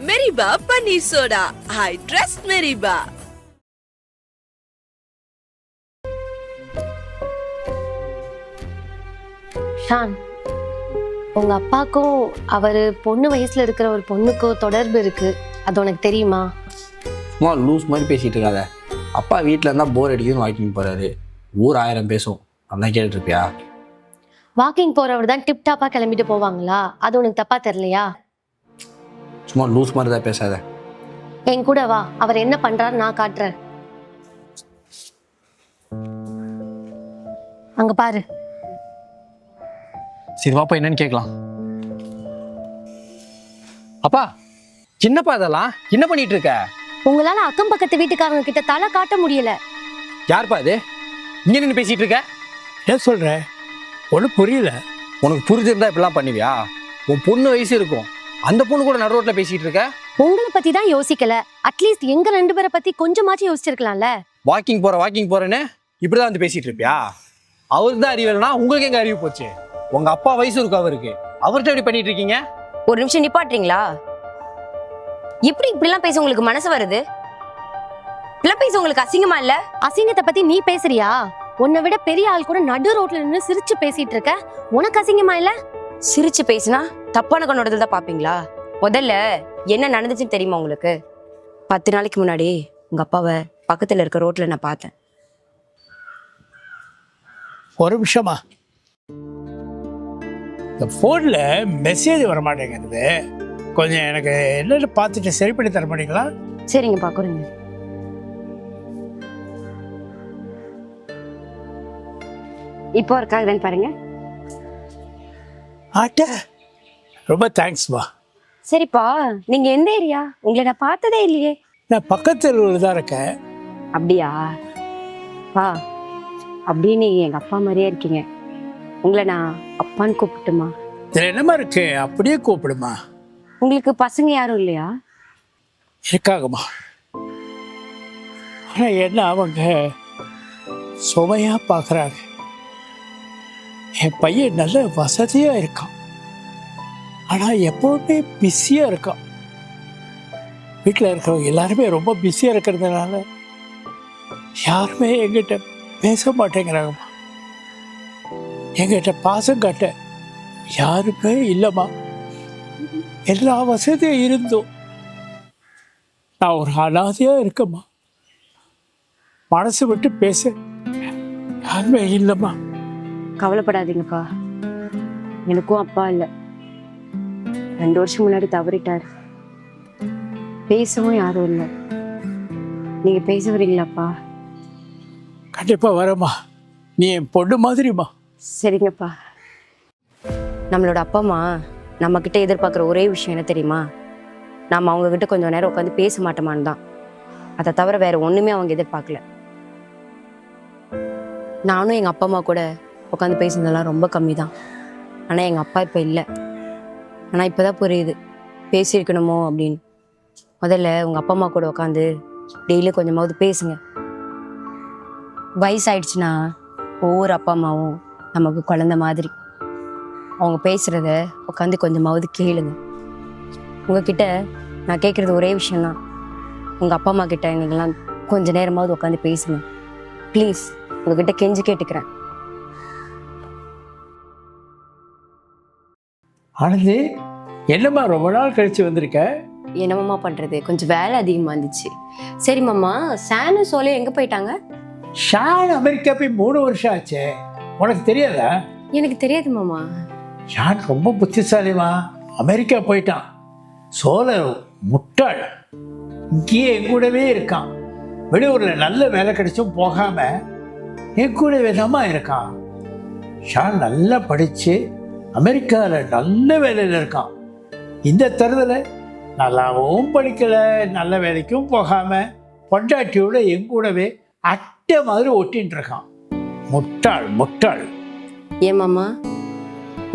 மெரிபா பன்னீர் soda. I trust மெரிபா. ஷான், உங்க அப்பாக்கும் அவர் பொண்ணு வயசுல இருக்கிற ஒரு பொண்ணுக்கும் தொடர்பு இருக்கு, அது உனக்கு தெரியுமா? சும்மா லூஸ் மாதிரி பேசிகிட்டு இருக்காத. அப்பா வீட்டில் இருந்தால் போர் அடிக்குதுன்னு வாக்கிங் போகிறாரு. ஊர் 1000 பேசும், அதான் கேட்டுருப்பியா? வாக்கிங் போறவர் தான் டிப் டாப்பா கிளம்பிட்டு போவாங்களா? அது உனக்கு தப்பா தெரியலையா? சும்மா லூஸ் மாதிரி தான் பேசாத. என் கூட வா, அவர் என்ன பண்றாரு நான் காட்டுறேன். அங்க பாரு. சரி வாப்பா, என்னன்னு கேட்கலாம். அப்பா, சின்னப்பா இதெல்லாம் என்ன பண்ணிட்டு இருக்க? உங்களால அக்கம் பக்கத்து வீட்டுக்காரங்க கிட்ட தலை காட்ட முடியல. யாருப்பா இது இங்க நின்று பேசிட்டு இருக்க? ஏன் சொல்ற? ஒன்றும் புரியல. உனக்கு புரிஞ்சிருந்தா இப்படிலாம் பண்ணுவியா? உன் பொண்ணு வயசு இருக்கும், அந்த பொண்ணு கூட நடு ரோட்ல பேசிட்டு இருக்க. உங்களை பத்தி தான் யோசிக்கல, அட்லீஸ்ட் எங்க 2 பேரை பத்தி கொஞ்சமாச்சும் யோசிச்சிருக்கலாம்ல. வாக்கிங் போறேன்னு இப்படிதான் வந்து பேசிட்டு இருப்பியா? அவருக்கு தான் அறிவு இல்லைனா உங்களுக்கு எங்க அறிவு போச்சு? உங்க அப்பா வயசு இருக்கும் அவருக்கு, அவர்கிட்ட எப்படி பண்ணிட்டு இருக்கீங்க? ஒரு நிமிஷம் நிப்பாட்டுறீங்களா? எப்படி இப்படிலாம் பேச உங்களுக்கு மனசு வருது? இப்படிலாம் பேச உங்களுக்கு அசிங்கமா இல்ல? அசிங்கத்தை பத்தி நீ பேசுறியா? உன்னை விட பெரிய ஆள் கூட நடு ரோட்ல நின்று சிரிச்சு பேசிட்டு இருக்க, உனக்கு அசிங்கமா இல்ல? சிரிச்சு பேசினா தப்பான கண்ணோட்டத்துல தான் பாப்பீங்களா? முதல்ல என்ன நடந்துச்சுன்னு தெரியுமா உங்களுக்கு? 10 நாளைக்கு முன்னாடி உங்க அப்பாவை பக்கத்துல இருக்க ரோட்ல நான் பார்த்தேன். ஒரு நிமிஷமா, இந்த ஃபோனில் மெசேஜ் வர மாட்டேங்கிறது. கொஞ்சம் எனக்கு என்னென்னு பார்த்துட்டு சரி பண்ணி தர மாட்டீங்களா? சரிங்க பாக்குறேங்க. இப்போ இருக்காங்கன்னு பாருங்க. ஆட்ட, ரொம்ப தேங்க்ஸ்மா. சரிப்பா, நீங்க எந்த ஏரியா? உங்களை நான் பார்த்ததே இல்லையே. நான் பக்கத்தில் தான் இருக்கேன். அப்படியா பா? அப்படியே நீங்க எங்க அப்பா மாதிரியே இருக்கீங்க. உங்களை நான் அப்பான்னு கூப்பிட்டுமா? இதில் என்னமா இருக்கு, அப்படியே கூப்பிடுமா. உங்களுக்கு பசங்க யாரும் இல்லையா? இருக்காங்கம்மா, ஆனால் என்ன அவங்க சுமையாக பார்க்குறாங்க. என் பையன் நல்ல வசதியாக இருக்கான், ஆனால் எப்போவுமே பிஸியாக இருக்கான். வீட்டில் இருக்கிறவங்க எல்லாருமே ரொம்ப பிஸியாக இருக்கிறதுனால யாருமே எங்கிட்ட பேச மாட்டேங்கிறாங்கம்மா. எங்கிட்ட பாசம் காட்ட யாருமே இல்லைம்மா. எல்லா வசதியும் இருந்தும் நான் ஒரு அனாதையாக இருக்கேம்மா. மனசு விட்டு பேச யாருமே இல்லைம்மா. கவலைப்படாதீங்கப்பா, எனக்கும் அப்பா இல்லை. 2 வருஷம் முன்னாடி தவறிட்டார். பேசவும் யாரும் இல்லை. நீங்க பேச வரீங்களாப்பா? கண்டிப்பாக வரேம்மா, நீ என் பொண்ணு மாதிரிம்மா. சரிங்கப்பா. நம்மளோட அப்பா அம்மா நம்ம கிட்ட எதிர்பார்க்குற ஒரே விஷயம் என்ன தெரியுமா? நாம் அவங்க கிட்ட கொஞ்சம் நேரம் உட்காந்து பேச மாட்டோமான்னு தான். அதை தவிர வேற ஒண்ணுமே அவங்க எதிர்பார்க்கல. நானும் எங்க அப்பா அம்மா கூட உட்காந்து பேசுனதெல்லாம் ரொம்ப கம்மி தான். ஆனால் எங்கள் அப்பா இப்போ இல்லை. ஆனால் இப்போ தான் புரியுது பேசியிருக்கணுமோ அப்படின்னு. முதல்ல உங்கள் அப்பா அம்மா கூட உட்காந்து டெய்லியும் கொஞ்சமாவது பேசுங்க. வயசாயிடுச்சுன்னா ஒவ்வொரு அப்பா அம்மாவும் நமக்கு குழந்த மாதிரி. அவங்க பேசுகிறத உட்காந்து கொஞ்சமாவது கேளுங்க. உங்ககிட்ட நான் கேட்குறது ஒரே விஷயம்தான், உங்கள் அப்பா அம்மா கிட்ட நீங்களாம் கொஞ்ச நேரமாவது உட்காந்து பேசுங்க ப்ளீஸ். உங்ககிட்ட கெஞ்சி கேட்டுக்கிறேன். ஆனந்தி, என்னம்மா ரொம்ப நாள் கழிச்சு வந்திருக்க? என்னமாம்மா பண்ணுறது, கொஞ்சம் வேலை அதிகமாக இருந்துச்சு. சரி மாமா, சானு சோலே எங்கே போயிட்டாங்க? ஷான் அமெரிக்கா போய் 3 வருஷம் ஆச்சே, உனக்கு தெரியாதா? எனக்கு தெரியாது மாமா. ஷான் ரொம்ப புத்திசாலிமா, அமெரிக்கா போயிட்டான். சோழர் முட்டாள், இங்கேயே என் கூடவே இருக்கான். வெளியூரில் நல்ல வேலை கிடைச்சும் போகாமல் என் கூடவே தான் இருக்கான். ஷான் நல்லா படித்து அமெரிக்காவில் நல்ல வேலையில் இருக்கான். இந்த தருதலை நல்லாவும் படிக்கலை, நல்ல வேலைக்கும் போகாமல் பொண்டாட்டியோட என் கூடவே அட்டை மாதிரி ஒட்டின்னு இருக்கான். முட்டாள் முட்டாள். ஏன் மாமா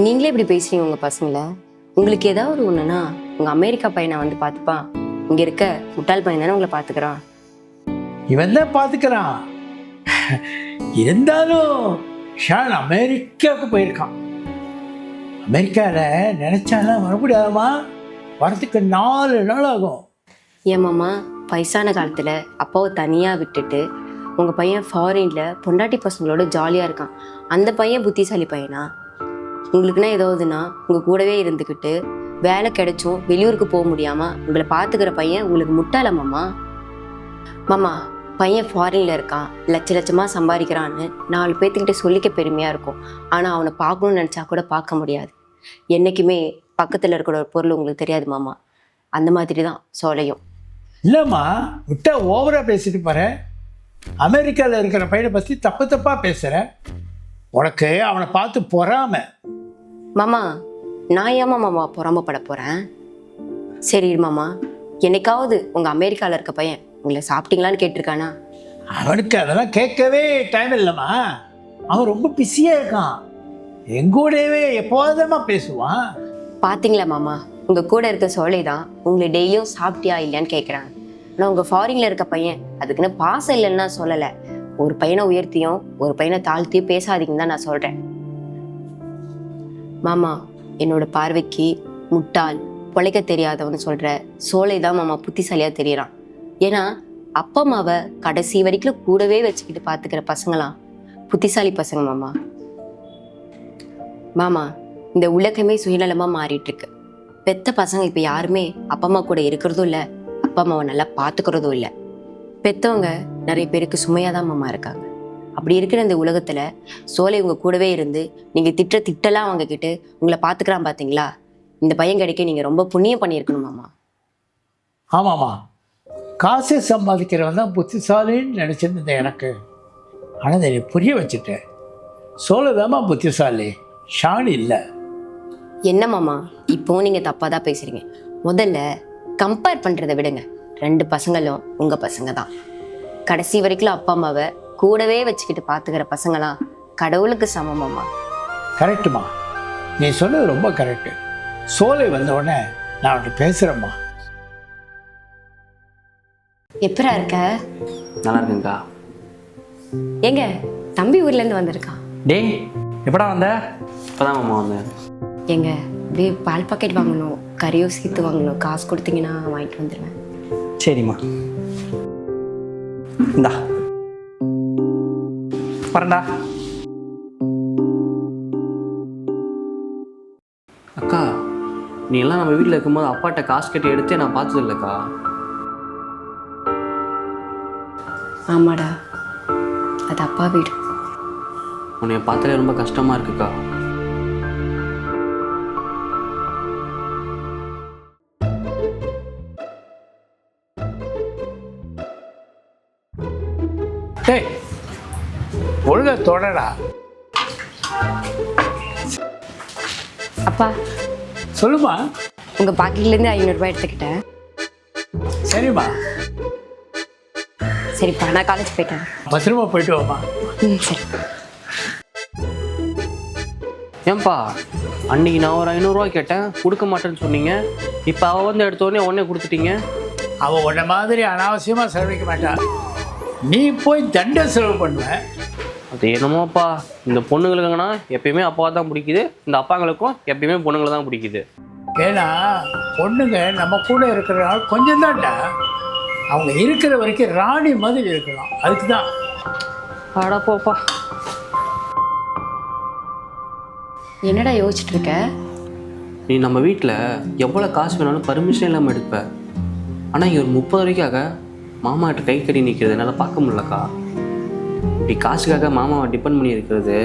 நீங்களே இப்படி பேசுறீங்க உங்க பசங்கள? உங்களுக்கு ஏதாவது ஒண்ணுன்னா உங்க அமெரிக்கா பையனை வந்து பார்த்துப்பான். இங்க இருக்க முட்டாள் பையன் தானே உங்களை பார்த்துக்கிறான். இவன் தான் பார்த்துக்கிறான். இருந்தாலும் ஷான் அமெரிக்காவுக்கு போயிருக்கான். அமெரிக்காவில் நினைச்சாலாம் வர முடியாதம்மா. வரத்துக்கு 4 நாள் ஆகும். ஏன் மாமா வயசான காலத்தில் அப்பாவை தனியாக விட்டுட்டு உங்கள் பையன் ஃபாரினில் பொண்டாட்டி பசங்களோட ஜாலியாக இருக்கான். அந்த பையன் புத்திசாலி பையனா? உங்களுக்குன்னா ஏதாவதுன்னா உங்கள் கூடவே இருந்துக்கிட்டு வேலை கிடைச்சும் வெளியூருக்கு போக முடியாமல் உங்களை பார்த்துக்கிற பையன் உங்களுக்கு முட்டாள மாமா? மாமா பையன் ஃபாரினில் இருக்கான், லட்சமாக சம்பாதிக்கிறான்னு 4 பேர்த்துக்கிட்ட சொல்லிக்க பெருமையாக இருக்கும். ஆனால் அவனை பார்க்கணும்னு நினச்சா கூட பார்க்க முடியாது. என்றைக்குமே பக்கத்தில் இருக்கிற ஒரு பொருள் உங்களுக்கு தெரியாது மாமா. அந்த மாதிரி தான் சோலையும். இல்லைம்மா, விட்டா ஓவராக பேசிட்டு போகிறேன். அமெரிக்காவில் இருக்கிற பையனை பற்றி தப்பாக பேசுகிறேன். உனக்கு அவனை பார்த்து பொறாம. மாமா நான் ஏமா மாமா பொறாமப்பட போகிறேன்? சரி மாமா, என்னைக்காவது உங்கள் அமெரிக்காவில் இருக்க பையன் உங்களை சாப்பிட்டீங்களான்னு கேட்டிருக்கானா? அவனுக்கு அதெல்லாம் கேட்கவே டைம் இல்லைம்மா. அவன் ரொம்ப பிஸியாக இருக்கான். எங்கூடவே எப்போதுமா பேசுவான். பார்த்தீங்களா மாமா, உங்கள் கூட இருக்க சோலை தான் உங்களை டெய்லியும் சாப்பிட்டியா இல்லையான்னு கேட்குறாங்க. ஆனால் உங்கள் ஃபாரினில் இருக்க பையன் அதுக்குன்னு பாசம் இல்லைன்னா சொல்லலை. ஒரு பையனை உயர்த்தியும் ஒரு பையனை தாழ்த்தியும் பேசாதீங்கன்னு தான் நான் சொல்கிறேன். மாமா என்னோட பார்வைக்கு முட்டாள், பொழைக்க தெரியாதவன்னு சொல்கிற சோலை தான் மாமா புத்திசாலியாக தெரியறான். ஏன்னா அப்பா அம்மாவை கடைசி வரைக்கும் கூடவே வச்சுக்கிட்டு பார்த்துக்கிற பசங்களாம் புத்திசாலி பசங்க மாமா. மாமா இந்த உலகமே சுயநலமாக மாறிட்டு இருக்கு. பெத்த பசங்க இப்போ யாருமே அப்பா அம்மா கூட இருக்கிறதும் இல்லை, அப்பா அம்மாவை நல்லா பார்த்துக்கிறதும் இல்லை. பெற்றவங்க நிறைய பேருக்கு சுமையாக தான் மாமா இருக்காங்க. அப்படி இருக்கிற இந்த உலகத்தில் சோலை உங்கள் கூடவே இருந்து நீங்கள் திட்டலாம் வாங்கிக்கிட்டு உங்களை பார்த்துக்கிறான் பார்த்தீங்களா? இந்த பையன் கிடைக்க நீங்கள் ரொம்ப புண்ணியம் பண்ணியிருக்கணும் மாமா. ஆமாம்மா, காசை சம்பாதிக்கிறவன் தான் புத்திசாலின்னு நினச்சிருந்தேன் எனக்கு. ஆனால் அதை புரிய வச்சுட்டேன். சோலைதாம்மா புத்திசாலி, ஷானி இல்லை. என்ன மாமா இப்போவும் நீங்கள் தப்பாக தான் பேசுகிறீங்க. முதல்ல கம்பேர் பண்ணுறதை விடுங்க. 2 பசங்களும் உங்கள் பசங்க தான். கடைசி வரைக்கும் அப்பா அம்மாவை கூடவே வச்சுக்கிட்டு பார்த்துக்கிற பசங்களாம் கடவுளுக்கு சமமாம்மா. கரெக்டுமா, நீ சொன்னது ரொம்ப கரெக்டு. சோலை வந்த உடனே நான் அவன்கிட்ட பேசுகிறேம்மா. எப்பரா இருக்க? நல்லா இருக்குங்கக்கா. ஏங்க தம்பி ஊர்லேருந்து வந்திருக்கான். டேய் எப்படா வந்த? இப்போதான் மாமா வந்தேன். ஏங்க அப்படியே பால் பாக்கெட் வாங்கணும், கறியோ சேர்த்து வாங்கணும். காசு கொடுத்தீங்கன்னா வாங்கிட்டு வந்துடுவேன். சரிம்மா, இந்தா வரேன்டா. அக்கா நீ எல்லாம் நம்ம வீட்டில் இருக்கும்போது அப்பாட்ட காசு கட்டி எடுத்து நான் பார்த்தது இல்லைக்கா. ஆமாடா, அது அப்பா வீடு. உன்னைய பார்த்தாலே ரொம்ப கஷ்டமாக இருக்குக்கா. டேய் ஒழுங்கா தொடடா. அப்பா சொல்லுமா. உங்கள் பாக்கெட்லேருந்து 500 ரூபாய் எடுத்துக்கிட்டேன். சரிம்மா, சரிப்பா நான் காலேஜ் போயிட்டேன். பத்திரமா போயிட்டு வாம்மா. சரி. ஏன்பா அன்னைக்கு நான் ஒரு 500 ரூபா கேட்டேன், கொடுக்க மாட்டேன்னு சொன்னீங்க. இப்போ அவள் வந்து எடுத்தோடனே உடனே கொடுத்துட்டீங்க. அவள் உன்ன மாதிரி அனாவசியமாக செலவழிக்க மாட்டான். நீ போய் தண்டை செலவு பண்ணுவேன். அது என்னமோப்பா, இந்த பொண்ணுங்களுக்குங்கன்னா எப்பயுமே அப்பாவை தான் பிடிக்குது, இந்த அப்பாங்களுக்கும் எப்பயுமே பொண்ணுங்களை தான் பிடிக்குது. ஏன்னா பொண்ணுங்க நம்ம கூட இருக்கிற நாள் கொஞ்சம் தான்டா. அவங்க இருக்கிற வரைக்கும் ராணி மாதிரி இருக்கலாம். அதுக்கு தான். ஆடா போப்பா. என்னடா யோசிச்சுட்டு இருக்க? நீ நம்ம வீட்டில் எவ்வளோ காசு வேணாலும் பர்மிஷன் இல்லாமல் எடுப்ப. ஆனால் இங்கே ஒரு 30 ரூபாய்க்காக மாமாட்ட கை கட்டி நிற்கிறது என்னால் பார்க்க முடியலக்கா. இப்படி காசுக்காக மாமாவை டிபெண்ட் பண்ணி இருக்கிறது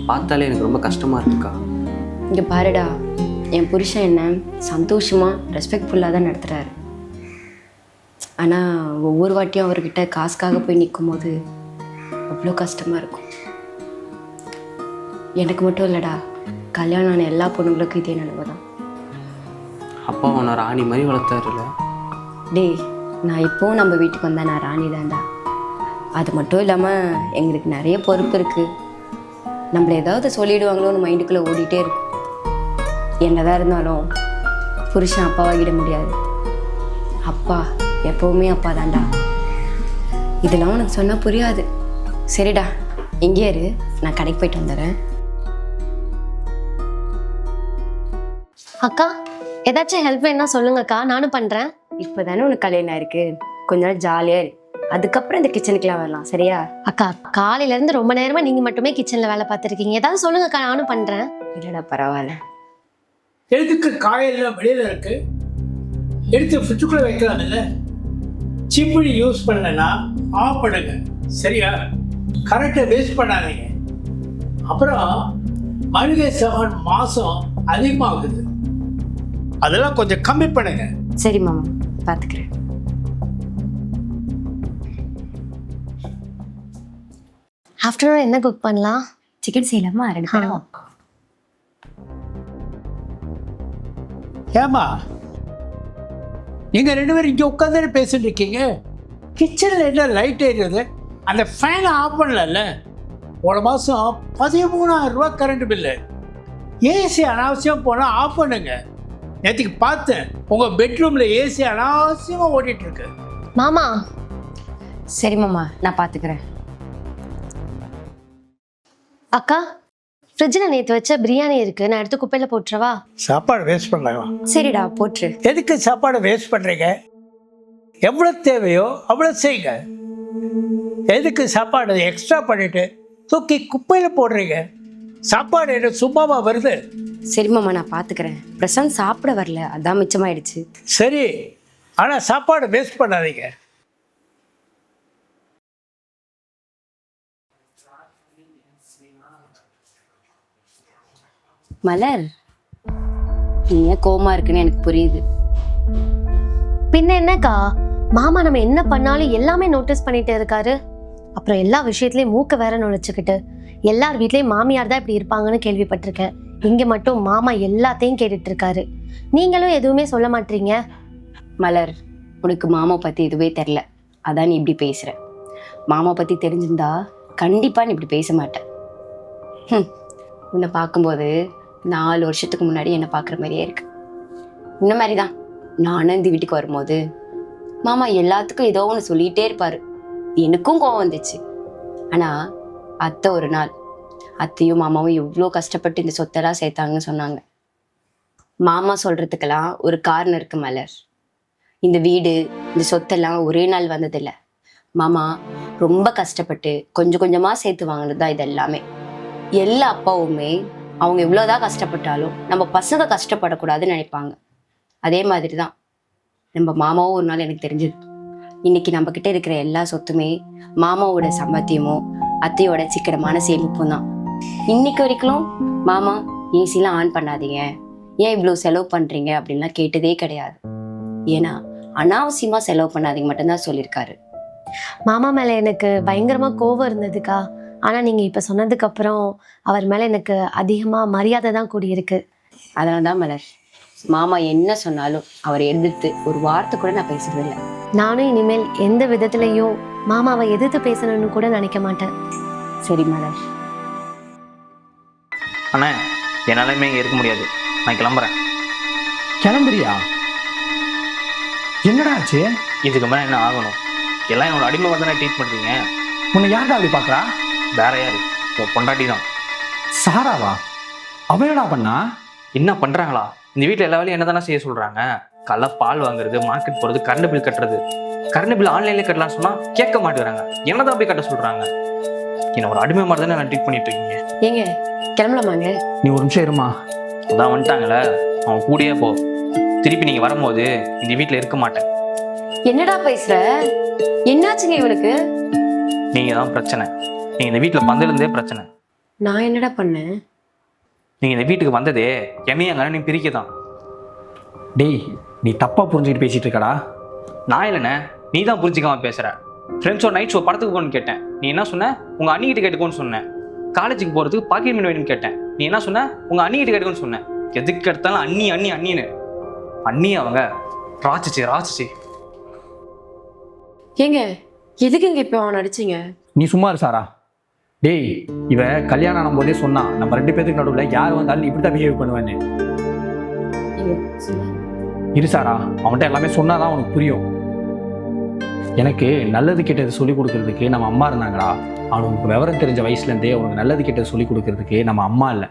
பார்த்தாலே எனக்கு ரொம்ப கஷ்டமாக இருக்குக்கா. இங்கே பாருடா, என் புருஷன் என்ன சந்தோஷமாக ரெஸ்பெக்ட்ஃபுல்லாக தான் நடத்துகிறாரு. ஆனால் ஒவ்வொரு வாட்டியும் அவர்கிட்ட காசுக்காக போய் நிற்கும் போது அவ்வளோ கஷ்டமாக இருக்கும். எனக்கு மட்டும் இல்லைடா, கல்யாணம் ஆன எல்லா பொண்ணுங்களுக்கும் இதே நினைவு தான். அப்பா அவனை ராணி மாதிரி வளர்த்தாருல. டேய் நான் இப்போவும் நம்ம வீட்டுக்கு வந்தேன், நான் ராணி தான்டா. அது மட்டும் இல்லாமல் எங்களுக்கு நிறைய பொறுப்பு இருக்குது. நம்மளை ஏதாவது சொல்லிடுவாங்களோன்னு மைண்டுக்குள்ளே ஓடிட்டே இருக்கும். என்னதான் இருந்தாலும் புருஷன் அப்பாவாகிட முடியாது. அப்பா எப்போவுமே அப்பா தான்டா. இதெல்லாம் உனக்கு சொன்னால் புரியாது. சரிடா இங்கே இரு, நான் கடைக்கு போயிட்டு வந்துடுறேன். அக்கா ஏதாச்சும் ஹெல்ப் வேணா சொல்லுங்கக்கா, நானும் பண்றேன். இப்போதானே உனக்கு கல்யாணம் இருக்கு, கொஞ்ச நாள் ஜாலியா இரு, அதுக்கப்புறம் இந்த கிச்சனுக்குலாம் வரலாம், சரியா? அக்கா, காலையில இருந்து ரொம்ப நேரமா நீங்க மட்டுமே கிச்சன்ல வேலை பார்த்துருக்கீங்க. ஏதாவது சொல்லுங்கக்கா, நானும் பண்றேன். இல்லடா பரவாயில்ல. எதுக்கு காயெல்லாம் வெளியில் இருக்கு? எடுத்து ஃப்ரிட்ஜுக்குள்ளே வைக்கலாம் இல்லை? சிப்பிடி யூஸ் பண்ணலன்னா ஆஃப் பண்ணுங்க, சரியா? கரெக்டை வேஸ்ட் பண்ணாதீங்க. அப்புறம் மளிகை சாமான் மாதம் அதிகமாகுது, அதெல்லாம் கொஞ்சம் கம்மி பண்ணுங்க. சரி மாமா, பார்த்துக்கிறேன். ஆஃப்டர்நூன் என்ன குக் பண்ணலாம்? சிக்கன் செய்யலாமா? 2 பேரும். ஏமா நீங்கள் 2 பேரும் இங்கே உட்காந்து பேசிட்டு இருக்கீங்க, கிச்சனில் என்ன லைட் எரியுது? அந்த ஃபேனை ஆஃப் பண்ணல. போன மாதம் 13,000 ரூபா கரண்ட் பில்லு. ஏசி அனாவசியம் போனால் ஆஃப் பண்ணுங்க. நேற்றுக்கு பார்த்தேன், உங்கள் பெட்ரூமில் ஏசி அனாவசியமாக ஓடிட்டுருக்கு. மாமா. சரி மாமா, நான் பார்த்துக்கிறேன். அக்கா, ஃப்ரிட்ஜில் நேற்று வச்ச பிரியாணி இருக்கு, நான் எடுத்து குப்பையில் போட்டுறவா? சாப்பாடு வேஸ்ட் பண்ணலாம். சரிடா, போட்டுரு. எதுக்கு சாப்பாடு வேஸ்ட் பண்ணுறீங்க? எவ்வளோ தேவையோ அவ்வளோ செய்யுங்க. எதுக்கு சாப்பாடு எக்ஸ்ட்ரா பண்ணிட்டு தூக்கி குப்பையில் போடுறீங்க? சாப்பாடு என்ன சும்மாவா வருது? சரி மாமா, நான் பார்த்துக்கிறேன். பிரசாந்த் சாப்பிட வரல, அதான் மிச்சமாயிடுச்சு. சரி, ஆனால் சாப்பாடு வேஸ்ட் பண்ணாதீங்க. மலர், நீ ஏன் கோவமா இருக்குன்னு எனக்கு புரியுது. பின்ன என்னக்கா, மாமா நம்ம என்ன பண்ணாலும் எல்லாமே நோட்டீஸ் பண்ணிட்டே இருக்காரு. அப்புறம் எல்லா விஷயத்துலயும் மூக்க வேற நுழைச்சுக்கிட்டு, எல்லார் வீட்லயும் மாமியார் தான் இப்படி இருப்பாங்கன்னு கேள்விப்பட்டிருக்கேன். இங்க மட்டும் மாமா எல்லாத்தையும் கேட்டுட்டு இருக்காரு. நீங்களும் எதுவுமே சொல்ல மாட்டீங்க. மலர், உனக்கு மாமா பத்தி எதுவே தெரில, அதான் நீ இப்படி பேசுற. மாமா பத்தி தெரிஞ்சிருந்தா கண்டிப்பா நீ இப்படி பேச மாட்டேன். உன்னை பார்க்கும்போது 4 வருஷத்துக்கு முன்னாடி என்னை பார்க்குற மாதிரியே இருக்கு. இந்த மாதிரி தான் நானும் இந்த வீட்டுக்கு வரும்போது மாமா எல்லாத்துக்கும் ஏதோ ஒன்று சொல்லிகிட்டே இருப்பார். எனக்கும் கோவம் வந்துச்சு. ஆனால் அத்தை ஒரு நாள், அத்தையும் மாமாவும் எவ்வளோ கஷ்டப்பட்டு இந்த சொத்தெல்லாம் சேர்த்தாங்கன்னு சொன்னாங்க. மாமா சொல்கிறதுக்கெல்லாம் ஒரு காரணம் இருக்குது மலர். இந்த வீடு, இந்த சொத்தெல்லாம் ஒரே நாள் வந்ததில்லை. மாமா ரொம்ப கஷ்டப்பட்டு கொஞ்சம் கொஞ்சமாக சேர்த்து வாங்கினது தான் இது எல்லாமே. எல்லா அப்பாவுமே அவங்க எவ்வளோதான் கஷ்டப்பட்டாலும் நம்ம பசங்க கஷ்டப்படக்கூடாதுன்னு நினைப்பாங்க. அதே மாதிரி தான் நம்ம மாமாவும் ஒரு நாள் எனக்கு தெரிஞ்சது. இன்னைக்கு நம்ம கிட்ட இருக்கிற எல்லா சொத்துமே மாமாவோட சம்பாத்தியமும் அத்தையோட சிக்கனமான சேமிப்பும் தான். இன்னைக்கு வரைக்கும் மாமா ஏசிலாம் ஆன் பண்ணாதீங்க, ஏன் இவ்வளோ செலவு பண்ணுறீங்க அப்படின்லாம் கேட்டதே கிடையாது. ஏன்னா அனாவசியமாக செலவு பண்ணாதீங்க மட்டும்தான் சொல்லியிருக்காரு. மாமா மேல எனக்கு பயங்கரமா கோவம் இருந்ததுக்கா. ஆனா நீங்க இப்ப சொன்னதுக்கு அப்புறம் அவர் மேல எனக்கு அதிகமா மரியாதை தான் கூடியிருக்கு. அதனால தான் மலர், மாமா என்ன சொன்னாலும் அவரை எதிர்த்து ஒரு வார்த்தை கூட நான் பேசுறது இல்லை. நானும் இனிமேல் எந்த விதத்துலயும் மாமாவை எதிர்த்து பேசணும்னு கூட நினைக்க மாட்டேன். சரி மலர். அண்ணா, என்னாலுமே இங்கே இருக்க முடியாது, நான் கிளம்புறேன். கிளம்புறியா? என்னடா ஆச்சு? இதுக்கு மேலே என்ன ஆகணும்? எல்லாம் என்னோட அடிமை வந்து நான் ட்ரீட் பண்ணுறீங்க. உன்னை யார்டா அப்படி பார்க்குறா? வேற யாரு? உன் பொண்டாட்டி தான். சாராவா? அவ என்னடா பண்ணா? என்ன பண்ணுறாங்களா? இந்த வீட்டில் எல்லா வேலையும் என்ன தானே செய்ய சொல்கிறாங்க. காலைல பால் வாங்குறது, மார்க்கெட் போகிறது, கரண்ட் பில் கட்டுறது. கரண்ட் பில் ஆன்லைன்லேயே கட்டலாம்னு சொன்னால் கேட்க மாட்டேங்கிறாங்க. என்ன தான் போய் கட்ட சொல்கிறாங்க? என்ன ஒரு அடிமை மாதிரி தானே நான் ட்ரீட் பண்ணிட்டு இருக்கீங்க. ஏங்க கிளம்பலாமாங்க? நீ ஒரு நிமிஷம் இருமா. அதான் வந்துட்டாங்களே, அவன் கூடயே போ. திருப்பி நீங்கள் வரும்போது இந்த வீட்டில் இருக்க மாட்டேன். என்னடா பேசுற? என்னாச்சுங்க இவனுக்கு? நீங்கள் தான் பிரச்சனை. நீங்கள் இந்த வீட்டில் வந்ததுலேருந்தே பிரச்சனை. நான் என்னடா பண்ணேன்? நீங்கள் இந்த வீட்டுக்கு வந்ததே என்னையும் எங்கள் அண்ணனையும் பிரிக்க தான். டேய், நீ தப்பா புரிஞ்சுக்கிட்டு பேசிட்டு இருக்கடா. நான் இல்லைண்ணே, நீ தான் புரிஞ்சிக்காம பேசுகிற. ஃப்ரெண்ட்ஸோட நைட் ஷோ படத்துக்கு போகணுன்னு கேட்டேன், நீ என்ன சொன்ன? உங்கள் அண்ணிக்கிட்ட கேட்டுக்கோன்னு சொன்னேன். காலேஜுக்கு போகிறதுக்கு பாக்கெட் மணி வேணும்னு கேட்டேன், நீ என்ன சொன்ன? உங்கள் அண்ணிக்கிட்ட கேட்டுக்கோன்னு சொன்னேன். எதுக்கு எடுத்தாலும் அண்ணி அண்ணி அண்ணின்னு அண்ணி அவங்க ராச்சிச்சு. ஏங்க எதுக்குங்க இப்போ அவன் அடிச்சிங்க? நீ சும்மா இரு சாரா. டேய், இவ கல்யாணம் ஆகும் போதே சொன்னான், நம்ம 2 பேருக்கு நடுவில் யார் வந்தாலும் நீ இப்படி தான் பிஹேவ் பண்ணுவேன்னு. இரு சாரா, அவன்கிட்ட எல்லாமே சொன்னாதான் உனக்கு புரியும். எனக்கு நல்லது கெட்டது சொல்லிக் கொடுக்கறதுக்கு நம்ம அம்மா இருந்தாங்களா? அவனுக்கு விவரம் தெரிஞ்ச வயசுலேருந்தே உனக்கு நல்லது கெட்டது சொல்லிக் கொடுக்கறதுக்கு நம்ம அம்மா இல்லை.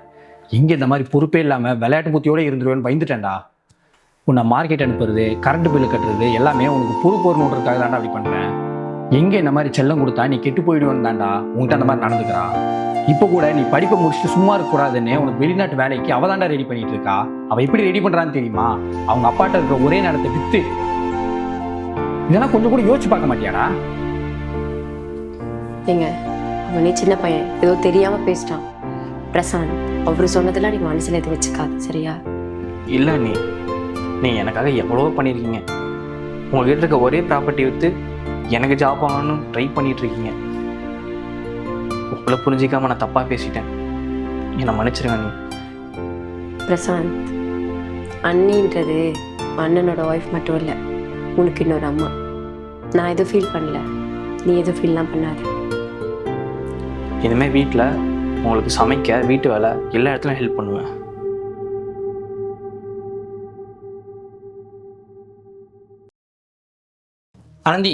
இங்கே இந்த மாதிரி பொறுப்பே இல்லாமல் விளையாட்டு புத்தியோடு இருந்துருவேன்னு பயந்துட்டேன்டா. உன்னை மார்க்கெட் அனுப்புறது, கரண்ட் பில்லு கட்டுறது எல்லாமே உனக்கு பொறுப்போர்னுன்றதுக்காக தாண்டா அப்படி பண்ணுறேன். எங்கே இந்த மாதிரி செல்லம் கொடுத்தா நீ கெட்டு போயிடுவேன்னு தாண்டா உன்கிட்ட அந்த மாதிரி நடந்துக்கிறா. இப்போ கூட நீ படிப்பை முடிச்சுட்டு சும்மா இருக்கக்கூடாதுன்னு உனக்கு வெளிநாட்டு வேலைக்கு அவள் தாண்டா ரெடி பண்ணிட்டு இருக்கா. அவள் எப்படி ரெடி பண்ணுறான்னு தெரியுமா? அவங்க அப்பாட்ட இருக்கிற ஒரே நேரத்தை விற்று. இதெல்லாம் கொஞ்சம் கூட யோசிச்சு பார்க்க மாட்டியாடா? ஏங்க, அவனே சின்ன பையன், ஏதோ தெரியாமல் பேசிட்டான். பிரசாந்த், அவர் சொன்னதெல்லாம் நீ மனசில் எது வச்சுக்காது, சரியா? இல்லை நீ எனக்காக எவ்வளவோ பண்ணியிருக்கீங்க. உங்ககிட்ட இருக்க ஒரே ப்ராப்பர்ட்டி விற்று எனக்கு ஜாப் ஆகணும்னு ட்ரை பண்ணிட்டு இருக்கீங்க. உங்களை புரிஞ்சிக்காம நான் தப்பாக பேசிட்டேன், என்னை மன்னிச்சிருங்க நீ. பிரசாந்த், அண்ணின்றது அண்ணனோட ஒய்ஃப் மட்டும் இல்லை, உனக்கு இன்னொரு அம்மா. நான் எதுவும் ஃபீல் பண்ணல, நீ எதுவும் ஃபீல்லாம் பண்ணாத. இனிமேல் வீட்டில் உங்களுக்கு சமைக்க, வீட்டு வேலை எல்லா இடத்துலையும் ஹெல்ப் பண்ணுவேன். ஆனந்தி,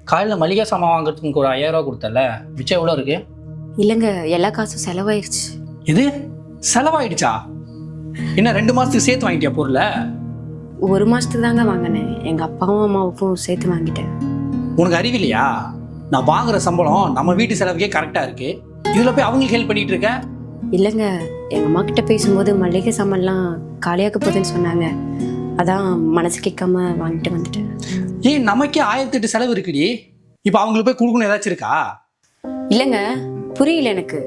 காலையில் மளிகை சாமான் வாங்குறதுக்கு ஒரு 5000 ரூபா கொடுத்தல, மிச்சம் எவ்வளோ இருக்கு? இல்லைங்க, எல்லா காசும் செலவாயிடுச்சு. இது செலவாயிடுச்சா? இன்னும் 2 மாதத்துக்கு சேர்த்து வாங்கிட்டியா பொருளை? 1 மாதத்துக்கு தாங்க வாங்கினேன், எங்கள் அப்பாவும் அம்மாவுக்கும் சேர்த்து வாங்கிட்டேன். உனக்கு அறிவில்லையா? நான் வாங்குற சம்பளம் நம்ம வீட்டு செலவுக்கே கரெக்டாக இருக்கு, இதில் போய் அவங்களுக்கு ஹெல்ப் பண்ணிட்டு இருக்க? இல்லைங்க, எங்கள் அம்மா கிட்ட பேசும்போது மளிகை சாமான்லாம் காலியாக்க போகுதுன்னு சொன்னாங்க, அதான் மனசு கேட்காம வாங்கிட்டு வந்துட்டேன். ஏன் நமக்கே 1008 செலவு இருக்குடி, இப்போ அவங்களுக்கு போய் கொடுக்கணும் ஏதாச்சும் இருக்கா? இல்லைங்க, புரியல எனக்கு.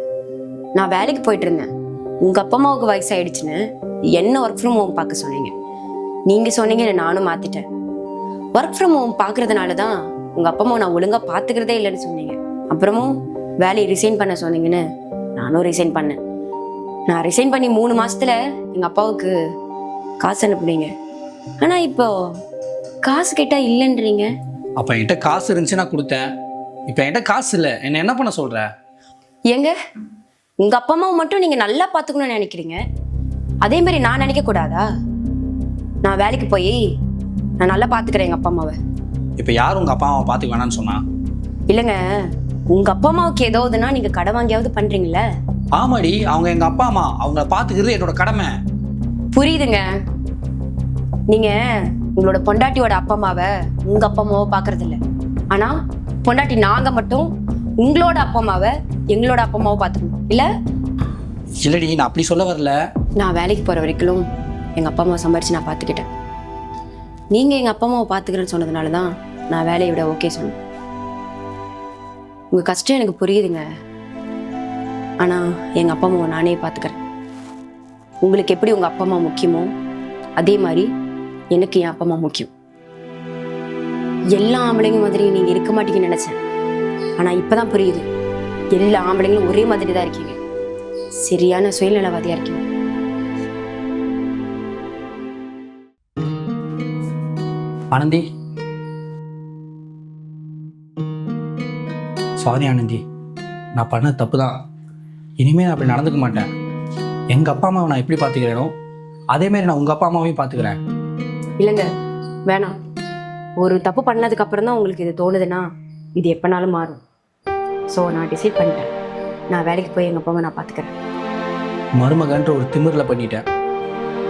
நான் வேலைக்கு போயிட்டு இருந்தேன், உங்கள் அப்பா அம்மாவுக்கு வயசாயிடுச்சுன்னு என்ன ஒர்க் ஃப்ரம் ஹோம் பார்க்க சொன்னீங்க. நீங்கள் சொன்னீங்க, நானும் மாற்றிட்டேன். ஒர்க் ஃப்ரம் ஹோம் பார்க்கறதுனால தான் உங்கள் அப்பா அம்மா நான் ஒழுங்காக பார்த்துக்கிறதே இல்லைன்னு சொன்னீங்க. அப்புறமும் வேலையை ரிசைன் பண்ண சொன்னீங்கன்னு நானும் ரிசைன் பண்ணேன். நான் ரிசைன் பண்ணி 3 மாசத்துல எங்கள் அப்பாவுக்கு காசு அனுப்புனீங்க. ஆனால் இப்போ காசு கேட்டால் இல்லைன்றீங்க. அப்போ என்கிட்ட காசு இருந்துச்சு, நான் கொடுத்தேன். இப்போ என்கிட்ட காசு இல்லை, என்ன பண்ண சொல்கிற? ஏங்க, உங்கள் அப்பா அம்மாவை மட்டும் நீங்கள் நல்லா பார்த்துக்கணும்னு நினைக்கிறீங்க, அதே மாதிரி நான் நினைக்கக்கூடாதா? நான் வேலைக்கு போய் நான் நல்லா பார்த்துக்கிறேன் எங்கள் அப்பா அம்மாவை. இப்போ யார் உங்கள் அப்பா அம்மாவை பார்த்துக்க வேணான்னு சொன்னா? இல்லைங்க, உங்கள் அப்பா அம்மாவுக்கு ஏதோதுன்னா நீங்கள் கடை வாங்கியாவது பண்ணுறீங்களே. ஆமாடி, அவங்க எங்கள் அப்பா அம்மா, அவங்கள பார்த்துக்கிறது என்னோட கடமை. புரியுதுங்க. நீங்கள் உங்களோட பொண்டாட்டியோட அப்பா அம்மாவை உங்கள் அப்பா அம்மாவை பார்க்கறது இல்லை, ஆனால் பொண்டாட்டி நாங்கள் மட்டும் உங்களோட அப்பா அம்மாவை எங்களோட அப்பா அம்மாவை பார்த்துக்கணும் இல்லை? இல்லடி, நான் அப்படி சொல்ல வரல. நான் வேலைக்கு போகிற வரைக்கும் எங்கள் அப்பா அம்மாவை சம்பாரிச்சு நான் பார்த்துக்கிட்டேன். நீங்கள் எங்கள் அப்பா அம்மாவை பார்த்துக்கிறேன்னு சொன்னதுனால தான் நான் வேலையை விட ஓகே சொன்னேன். உங்கள் கஷ்டம் எனக்கு புரியுதுங்க, ஆனால் எங்கள் அப்பா அம்மாவை நானே பார்த்துக்கிறேன். உங்களுக்கு எப்படி உங்கள் அப்பா அம்மா முக்கியமோ அதே மாதிரி எனக்கு என் அப்பா அம்மா முக்கியம். எல்லா ஆம்பளைங்க மாதிரி நீங்கள் இருக்க மாட்டீங்கன்னு நினச்சேன், ஆனால் இப்போ தான் புரியுது, எல்லா ஆம்பளைங்களும் ஒரே மாதிரி தான் இருக்கீங்க. சரியான சுயநலவாதியாக இருக்கீங்க. ஆனந்தி, சாரி ஆனந்தி, நான் பண்ண தப்பு தான். இனிமேல் நான் அப்படி நடந்துக்க மாட்டேன். எங்கள் அப்பா அம்மாவை நான் எப்படி பார்த்துக்கிறேனோ அதேமாரி நான் உங்கள் அப்பா அம்மாவையும் பார்த்துக்கிறேன். இல்லைங்க, வேணாம். ஒரு தப்பு பண்ணதுக்கு அப்புறம் தான் உங்களுக்கு இது தோணுதுன்னா இது எப்போனாலும் மாறும். ஸோ நான் டிசைட் பண்ணிட்டேன், நான் வேலைக்கு போய் எங்கள் அப்பாவை நான் பார்த்துக்கிறேன். மருமகன்ற ஒரு திமிரில் பண்ணிட்டேன்,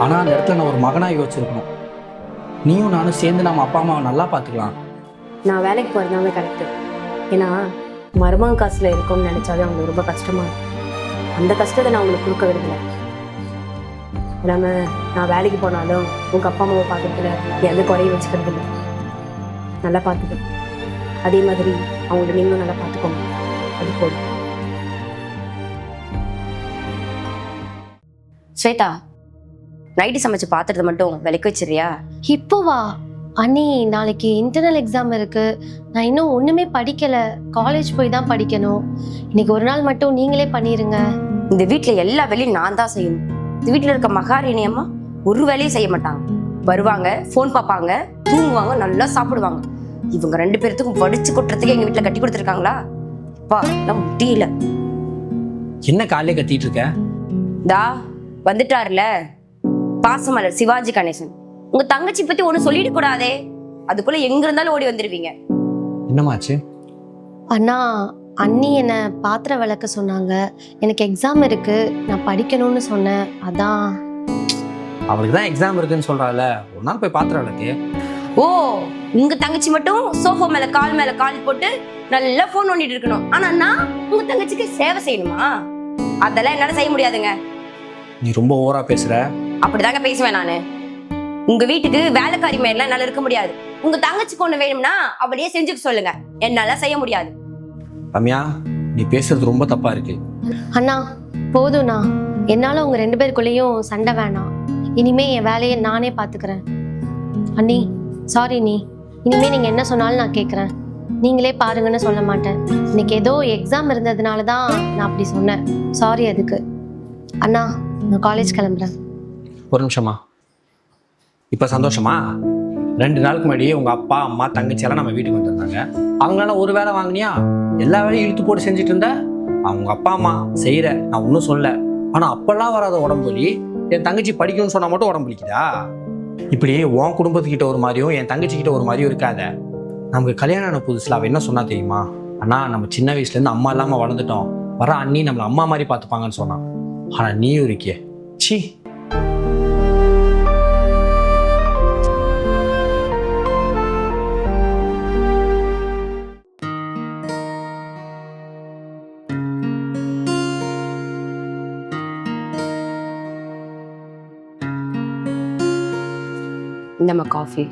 ஆனால் அந்த இடத்துல நான் ஒரு மகனாக யோசிச்சிருக்கணும். நீயும் நானும் சேர்ந்து நம்ம அப்பா அம்மாவை நல்லா பார்த்துக்கலாம். நான் வேலைக்கு போகிறதாங்க கரெக்டு. ஏன்னா மருமகன் காசில் இருக்கோம்னு நினச்சாலே அவங்களுக்கு ரொம்ப கஷ்டமாக இருக்கும். அந்த கஷ்டத்தை நான் உங்களுக்கு கொடுக்க விரும்பல. இல்லாமல் நான் வேலைக்கு போனாலும் உங்கள் அப்பா அம்மாவை பார்க்கறதுல எந்த குறையும் வச்சுக்கிறது இல்லை. நல்லா பார்த்துக்கணும், அதே மாதிரி அவங்கள நீங்களும் நல்லா பார்த்துக்கோங்க, அது போதும். ஸ்வேதா, நைட்டு சமைச்சு பாத்திரத்தை மட்டும் விலைக்கு வச்சிருக்கியா? இப்போ வா அண்ணி, நாளைக்கு இன்டர்னல் எக்ஸாம் இருக்கு, நான் இன்னும் ஒண்ணுமே படிக்கல, காலேஜ் போய் தான் படிக்கணும். இன்னைக்கு ஒரு நாள் மட்டும் நீங்களே பண்ணிருங்க. இந்த வீட்டில் எல்லா வேலையும் நான் தான் செய்யணும். இந்த வீட்டில் இருக்க மகாராணி அம்மா ஒரு வேலையும் செய்ய மாட்டாங்க. வருவாங்க, ஃபோன் பார்ப்பாங்க, தூங்குவாங்க, நல்லா சாப்பிடுவாங்க. இவங்க 2 பேர்த்துக்கும் வடிச்சு கொட்டுறதுக்கு எங்கள் வீட்டில் கட்டி கொடுத்துருக்காங்களா? அப்பா, எல்லாம் முடியல. என்ன காலையே கத்திட்டு இருக்க? தா வந்துட்டாருல பாசமலர் சிவாஜி கணேசன். உங்க தங்கச்சி பத்தி ஒண்ணு சொல்லிட கூடாதே, அதுக்குள்ள எங்க இருந்தாலும் ஓடி வந்துருவீங்க. என்னமாச்சு? அண்ணா, அண்ணி என்னை பாத்திரம் விளக்க சொன்னாங்க. எனக்கு எக்ஸாம் இருக்கு, நான் படிக்கணும்னு சொன்னேன், அதான். அவளுக்கு தான் எக்ஸாம் இருக்குன்னு சொல்கிறாள், ஒரு நாள் போய் பார்த்துறாளுக்கு. ஓ, உங்க தங்கச்சி மட்டும் சோஃபா மேல கால் போட்டு நல்லா போன் நோண்டிட்டு இருக்கணும். ஆனா நான் உங்க தங்கச்சிக்கு சேவை செய்யணுமா? அதெல்லாம் என்னால செய்ய முடியாதுங்க. நீ ரொம்ப ஓவரா பேசுற. அப்படிதாங்க பேசுவேன் நானு. உங்க வீட்டுக்கு வேலைக்காரி மாதிரிலாம் என்னால இருக்க முடியாது. உங்க தங்கச்சிக்கு ஒண்ணு வேணும்னா அப்படியே செஞ்சுக்க சொல்லுங்க. என்னால செய்ய முடியாது. ரம்யா, நீ பேசுறது ரொம்ப தப்பா இருக்கு. அண்ணா போதும்ண்ணா, என்னால உங்க 2 பேருக்குள்ளேயும் சண்டை வேணாம். இனிமே என் வேலையை நானே பாத்துக்கிறேன். அண்ணி சாரி நீ, இனிமே நீங்க என்ன சொன்னாலும் நான் கேட்குறேன். நீங்களே பாருங்கன்னு சொல்ல மாட்டேன். இன்னைக்கு ஏதோ எக்ஸாம் இருந்ததுனால தான் நான் அப்படி சொன்னேன். சாரி அதுக்கு. அண்ணா நான் காலேஜ் கிளம்புறேன். ஒரு நிமிஷமா, இப்போ சந்தோஷமா? 2 நாளுக்கு முன்னாடியே உங்கள் அப்பா அம்மா தங்கச்சி எல்லாம் நம்ம வீட்டுக்கு வந்துருந்தாங்க. அவங்களால ஒரு வேலை வாங்கினியா? எல்லா வேலையும் இழுத்து போட்டு செஞ்சுட்டு இருந்த. அவங்க அப்பா அம்மா செய்கிற நான் ஒன்றும் சொல்ல. ஆனால் அப்பெல்லாம் வராத உடம்பு வலி என் தங்கச்சி படிக்கணும்னு சொன்னால் மட்டும் உடம்பு வலிக்குதா? இப்படியே உன் குடும்பத்துக்கிட்ட ஒரு மாதிரியும் என் தங்கச்சிக்கிட்ட ஒரு மாதிரியும் இருக்காத. நமக்கு கல்யாணம் ஆன புதுசில் அவள் என்ன சொன்னா தெரியுமா? ஆனால் நம்ம சின்ன வயசுலேருந்து அம்மா இல்லாமல் வளர்ந்துட்டோம், வர அண்ணி நம்மளை அம்மா மாதிரி பார்த்துப்பாங்கன்னு சொன்னான். ஆனால் நீயும் இருக்கியே, சி. இந்தம்மா காஃபி.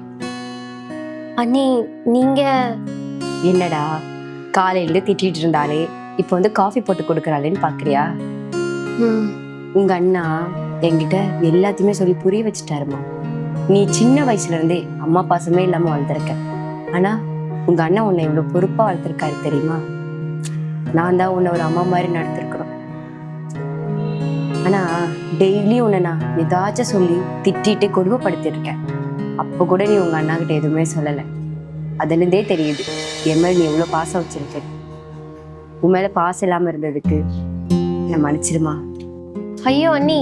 அண்ணி நீங்க என்னடா காலையில திட்டிட்டு இருந்தாலே இப்போ வந்து காஃபி போட்டு கொடுக்குறாளேன்னு பாக்குறியா? உங்க அண்ணா என்கிட்ட எல்லாத்தையுமே சொல்லி புரிய வச்சுட்டாருமா. நீ சின்ன வயசுல இருந்தே அம்மா பாசமே இல்லாம வளர்த்துருக்க. ஆனா உங்க அண்ணா உன்னை இவ்வளவு பொறுப்பா வளர்த்துருக்காரு தெரியுமா? நான் தான் உன்னை ஒரு அம்மா மாதிரி நடத்திருக்கிறோம். ஆனா டெய்லி உன்னை நான் ஏதாச்சும் சொல்லி திட்டிட்டு கொடுமைப்படுத்திட்டு இருக்கேன். அப்போ கூட நீ உங்க அண்ணா கிட்ட எதுவுமே சொல்லலை. அதுலேருந்தே தெரியுது என் மேல நீ எவ்வளவு பாசம் வச்சிருக்க. உன் மேல பாசம் இல்லாம இருந்ததுக்கு என்ன மன்னிச்சிருமா. ஐயோ அண்ணி,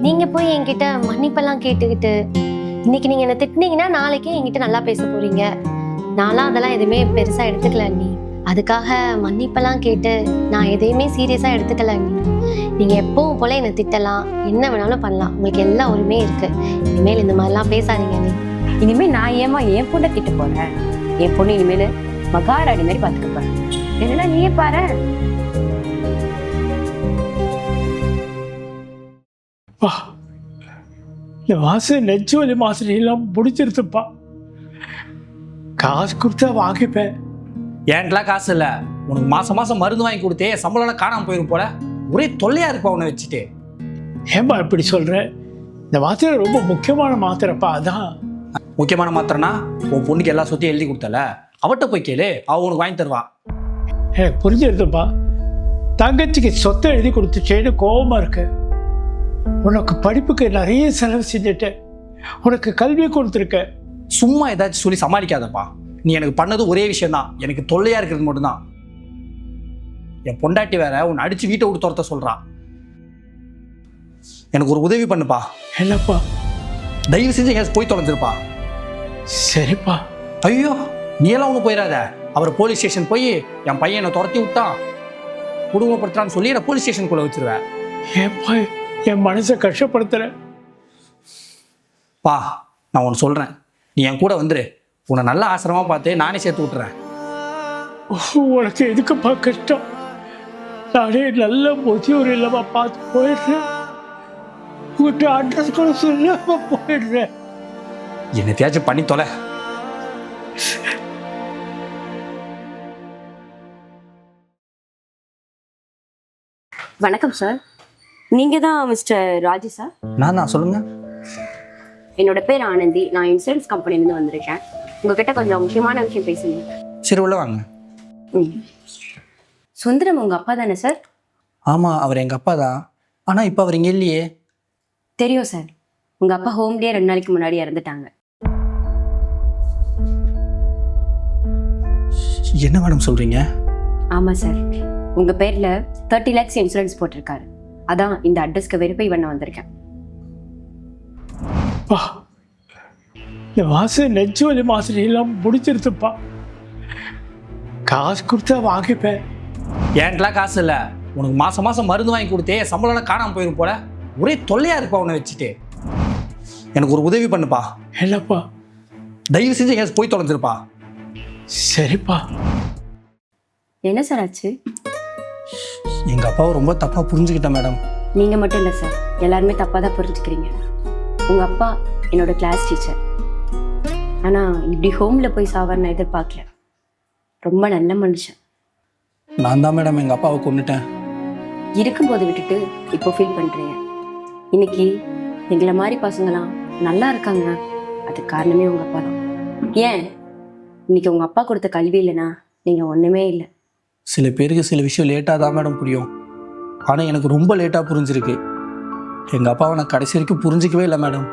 நீங்க போய் என்கிட்ட மன்னிப்பெல்லாம் கேட்டுக்கிட்டு இன்னைக்கு நீங்க என்ன திட்டினீங்கன்னா நாளைக்கே என்கிட்ட நல்லா பேச போறீங்க. நான்லாம் அதெல்லாம் எதுவுமே பெருசா எடுத்துக்கல அண்ணி. அதுக்காக மன்னிப்பெல்லாம் கேட்டு நான் எதையுமே சீரியஸா எடுத்துக்கல அண்ணி. நீங்க எப்பவும் போல என்னை திட்டலாம், என்ன வேணாலும் பண்ணலாம், உங்களுக்கு எல்லா உரிமையும் இருக்கு. இனிமேல் இந்த மாதிரிலாம் பேசாதீங்க அண்ணி. இனிமே நான் ஏமா என் பொண்ணை திட்டு போறேன்? என் பொண்ணு இனிமேல் மகாராணி மாதிரி பாத்துக்க போறேன். என்னன்னா நீயே பாரு. இந்த மாதம் நெஞ்சு வலி மாத்திரையெல்லாம் முடிச்சிருத்துப்பா. காசு கொடுத்தா வாங்கிப்பேன். என்கிட்டலாம் காசு இல்லை. உனக்கு மாதம் மாதம் மருந்து வாங்கி கொடுத்தே சம்பளம்லாம் காணாமல் போயிடும் போல. ஒரே தொல்லையாக இருப்பா உன்னை வச்சுட்டு. ஏன்பா இப்படி சொல்கிறேன்? இந்த மாத்திரை ரொம்ப முக்கியமான மாத்திரைப்பா. அதான் முக்கியமான மாத்திரைனா உன் பொண்ணுக்கு எல்லா சொத்தையும் எழுதி கொடுத்தல, அவட்ட போய் கேளு, அவ உனக்கு வாங்கி தருவா. எனக்கு புரிஞ்சிருதுப்பா. தங்கச்சிக்கு சொத்தை எழுதி கொடுத்துச்சேன்னு கோபமாக இருக்கு. உனக்கு படிப்புக்கு நிறைய செலவு செஞ்சுட்டேன், உனக்கு கல்வி கொடுத்துருக்கேன். சும்மா ஏதாச்சும் சொல்லி சமாளிக்காதப்பா. நீ எனக்கு பண்ணது ஒரே விஷயம்தான், எனக்கு தொல்லையாக இருக்கிறது மட்டும்தான். என் பொண்டாட்டி வேற உன்னை அடித்து வீட்டை விட்டு துரத்த சொல்கிறா. எனக்கு ஒரு உதவி பண்ணுப்பா. என்னப்பா? தயவு செஞ்சு எங்கேயாச்சும் போய் தொலைஞ்சிருப்பா. சரிப்பா. ஐயோ, நீ எல்லாம் ஒன்றும் போயிடாத. அவர் போலீஸ் ஸ்டேஷன் போய் என் பையனை துரத்தி விட்டான், குடும்பப்படுத்துறான்னு சொல்லி நான் போலீஸ் ஸ்டேஷனுக்குள்ளே வச்சிருவேன். ஏப்பா என் மனசை கஷ்டப்படுத்துற? பா, நான் ஒன்று சொல்கிறேன், நீ என் கூட வந்துரு. உன்னை நல்ல ஆசிரமாக பார்த்து நானே சேர்த்து விட்டுறேன். உனக்கு எதுக்குப்பா கஷ்டம்? நானே நல்ல முதியோர் இல்லைப்பா பார்த்து போயிடுறேன். உங்கள்கிட்ட அட்ரஸ் கூட சொல்லாம போயிடுறேன். என்னத்தையாச்சும் பண்ணி தொலை. வணக்கம் சார், நீங்க தான் மிஸ்டர் ராஜு சார்? நான் தான், சொல்லுங்க. என்னோட பேர் ஆனந்தி, நான் இன்சூரன்ஸ் கம்பெனிலேருந்து வந்திருக்கேன். உங்ககிட்ட கொஞ்சம் முக்கியமான விஷயம் பேசணும். சரி, உள்ள வாங்க. சுந்தரம் உங்க அப்பா தானே சார்? ஆமாம், அவர் எங்கள் அப்பா தான். ஆனால் இப்போ அவர் இங்கே இல்லையே. தெரியும் சார், உங்க அப்பா ஹோம்லேயே 2 நாளைக்கு முன்னாடி இறந்துட்டாங்க. என்ன மேடம் சொல்கிறீங்க? ஆமா சார், உங்க பேர்ல 30 lakhs இன்சூரன்ஸ் போட்டிருக்காரு. அதான் இந்த அட்ரஸ்க்கு வெரிஃபை பண்ண வந்திருக்கேன். இந்த மாதம் நெஞ்சு வலி மாத்திரையெல்லாம் முடிச்சிருத்துப்பா. காசு கொடுத்தா வாங்கிப்பேன். என்கிட்டலாம் காசு இல்லை. உனக்கு மாதம் மாதம் மருந்து வாங்கி கொடுத்தே சம்பளம்லாம் காணாமல் போயிடும் போல. ஒரே தொல்லையாக இருப்பா உன்னை வச்சுட்டு. எனக்கு ஒரு உதவி பண்ணுப்பா. என்னப்பா? தயவு செஞ்சு எங்கேயாச்சும் போய் தொலைஞ்சிருப்பா. சரிப்பா. என்ன சார் ஆச்சு? எங்கள் அப்பாவை ரொம்ப தப்பாக புரிஞ்சுக்கிட்டேன் மேடம். நீங்கள் மட்டும் இல்லை சார், எல்லாருமே தப்பாக தான் புரிஞ்சுக்கிறீங்க. உங்கள் அப்பா என்னோட கிளாஸ் டீச்சர். ஆனால் இப்படி ஹோமில் போய் சாவார்னு எதிர்பார்க்கல. ரொம்ப நல்ல மனுஷன். நான் தான் மேடம் எங்கள் அப்பாவை கொன்னுட்டேன். இருக்கும்போது விட்டுட்டு இப்போ ஃபீல் பண்ணுறீங்க. இன்னைக்கு எங்களை மாதிரி பசங்களாம் நல்லா இருக்காங்க, அதுக்கு காரணமே உங்கள் அப்பா தான். ஏன் இன்னைக்கு உங்கள் அப்பா கொடுத்த கல்வி இல்லைன்னா நீங்கள் ஒன்றுமே இல்லை. சில பேருக்கு சில விஷயம் லேட்டாக தான் மேடம் புரியும். ஆனால் எனக்கு ரொம்ப லேட்டாக புரிஞ்சிருக்கு. எங்கள் அப்பாவை நான் கடைசி வரைக்கும் புரிஞ்சிக்கவே இல்லை மேடம்.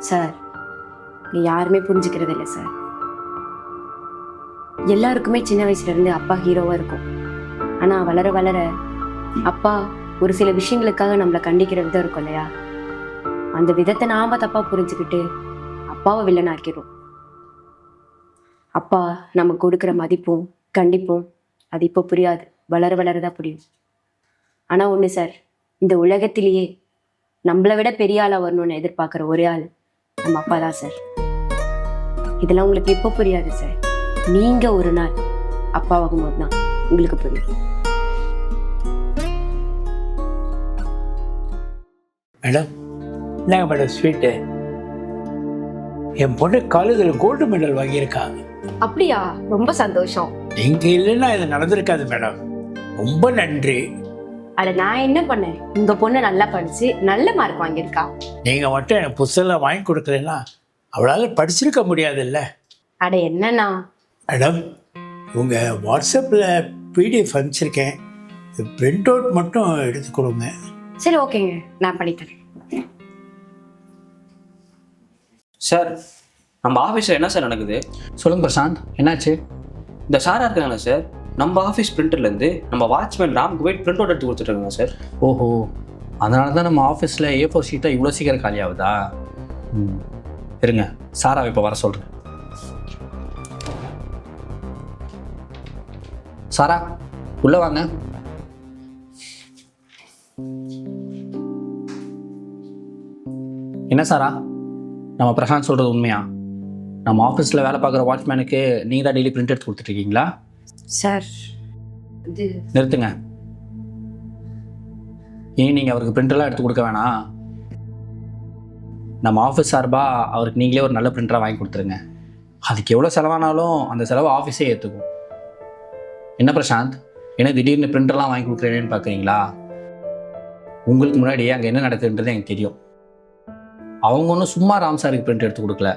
சார், நீ யாருமே புரிஞ்சுக்கிறது இல்லை சார். எல்லாருக்குமே சின்ன வயசுலேருந்து அப்பா ஹீரோவாக இருக்கும். ஆனால் வளர வளர அப்பா ஒரு சில விஷயங்களுக்காக நம்மளை கண்டிக்கிற விதம் இருக்கும் இல்லையா, அந்த விதத்தை நாம தப்பா புரிஞ்சுக்கிட்டு அப்பாவை வில்லனாக்கிடும். அப்பா நமக்கு கொடுக்குற மதிப்பும் கண்டிப்பும் அது இப்போ புரியாது, வளர வளரதான் புரியும். ஆனால் ஒன்று சார், இந்த உலகத்திலேயே நம்மளை விட பெரிய ஆளாக வரணும்னு எதிர்பார்க்குற ஒரே ஆள் நம்ம அப்பா தான் சார். இதெல்லாம் உங்களுக்கு இப்போ புரியாது சார். நீங்கள் ஒரு நாள் அப்பாவாகும் போது தான் உங்களுக்கு புரியும். மேடம், என்னங்க மேடம் ஸ்வீட்டு? என் பொண்ணு காலேஜில் கோல்டு மெடல் வாங்கியிருக்காங்க. அப்படியா? ரொம்ப சந்தோஷம். நீங்க இல்லைன்னா இது நடந்திருக்காது மேடம். ரொம்ப நன்றி. அட நான் என்ன பண்ணேன், உங்க பொண்ணு நல்லா படிச்சு நல்ல மார்க் வாங்கியிருக்கா. நீங்க மட்டும் எனக்கு புத்தகம் வாங்கி கொடுக்கலன்னா அவளால படிச்சிருக்க முடியாதுல்ல. அட என்னண்ணா? மேடம், உங்க வாட்ஸ்அப்பில் பிடிஎஃப் அனுப்பிச்சிருக்கேன், பிரிண்ட் அவுட் மட்டும் எடுத்து கொடுங்க. சரி ஓகேங்க, நான் பண்ணித்தரேன். சார், நம்ம ஆஃபீஸில் என்ன சார் நடக்குது? சொல்லுங்க பிரசாந்த், என்னாச்சு? இந்த சாரா இருக்காங்களா சார், நம்ம ஆஃபீஸ் பிரிண்டர்லேருந்து நம்ம வாட்ச்மேன் ராமுக்கு போய் பிரிண்ட் அவுட் எடுத்து கொடுத்துட்ருக்காங்க சார். ஓஹோ, அதனால தான் நம்ம ஆஃபீஸில் A4 ஷீட்டாக இவ்வளோ சீக்கிரம் காலி ஆகுதா? இருங்க, சாராவை இப்போ வர சொல்கிறேன். சாரா, உள்ளே வாங்க. என்ன சாரா, நம்ம பிரசாந்த் சொல்கிறது உண்மையா? நம்ம ஆஃபீஸில் வேலை பார்க்குற வாட்ச்மேனுக்கு நீங்கள் தான் டெய்லி பிரிண்ட் எடுத்து கொடுத்துட்ருக்கீங்களா? சார் இது நிறுத்துங்க. இனி நீங்கள் அவருக்கு பிரிண்டர்லாம் எடுத்து கொடுக்க வேணாம். நம்ம ஆஃபீஸ் சார்பாக அவருக்கு நீங்களே ஒரு நல்ல பிரிண்டராக வாங்கி கொடுத்துருங்க. அதுக்கு எவ்வளோ செலவானாலும் அந்த செலவை ஆஃபீஸே ஏற்றுக்கும். என்ன பிரசாந்த், என்ன திடீர்னு பிரிண்டர்லாம் வாங்கி கொடுக்குறேன்னு பார்க்குறீங்களா? உங்களுக்கு முன்னாடியே அங்கே என்ன நடக்குதுன்றது எனக்கு தெரியும். அவங்க ஒன்றும் சும்மா ராம் சாருக்கு பிரிண்ட் எடுத்து கொடுக்கல,